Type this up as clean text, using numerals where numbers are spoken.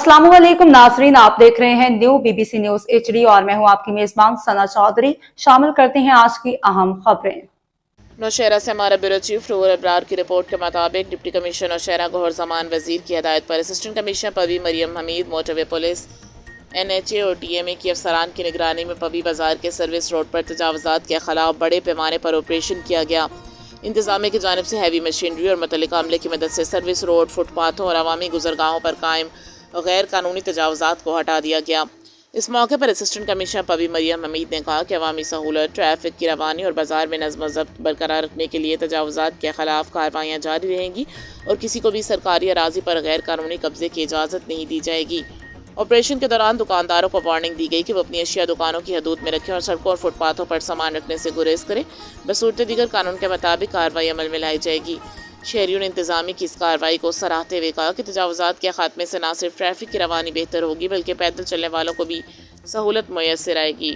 अस्सलामुअलैकुम नाजरीन, आप देख रहे हैं न्यू बीबीसी न्यूज HD और मैं हूं आपकी मेजबान सना चौधरी। शामिल करते हैं आज की अहम खबरें। नौशहरा से हमारा ब्यूरो चीफ फरूर अबरार की रिपोर्ट के मुताबिक डिप्टी कमिश्नर नौशहरा गौहर जमान वजीर की हदायत पर assistant commissioner Pabbi Maryam Hameed, motorway police, NHA और DMA की अफसरान की निगरानी में पवी बाजार के सर्विस रोड पर तजावजात के खिलाफ बड़े पैमाने पर ऑपरेशन किया गया। इंतजामिया की जानिब से हैवी मशीनरी और मुतल्लिका अमले की मदद से सर्विस रोड, फुटपाथों और अवामी गुजरगाहों पर कायम गैर कानूनी तजावजात को हटा दिया गया। इस मौके पर असिस्टेंट कमिश्नर पवी मरियम हमीद ने कहा कि अवामी सहूलत, ट्रैफिक की रवानी और बाजार में नज़्म व ज़ब्त बरकरार रखने के लिए तजावजात के खिलाफ कार्रवाइयाँ जारी रहेंगी और किसी को भी सरकारी अराजी पर गैर कानूनी कब्जे की इजाज़त नहीं दी जाएगी। ऑपरेशन के दौरान दुकानदारों को वार्निंग दी गई कि वो अपनी अशिया दुकानों की हदूद में रखें और सड़कों और फुटपाथों पर सामान रखने से गुरेज करें। बसूरत दीगर कानून के मुताबिक कार्रवाई अमल में लाई जाएगी। शहरियों ने इंतजामी की इस कार्रवाई को सराहते हुए कहा कि तजावजात के खात्मे से न सिर्फ ट्रैफिक की रवानी बेहतर होगी बल्कि पैदल चलने वालों को भी सहूलत मुयस्सर आएगी।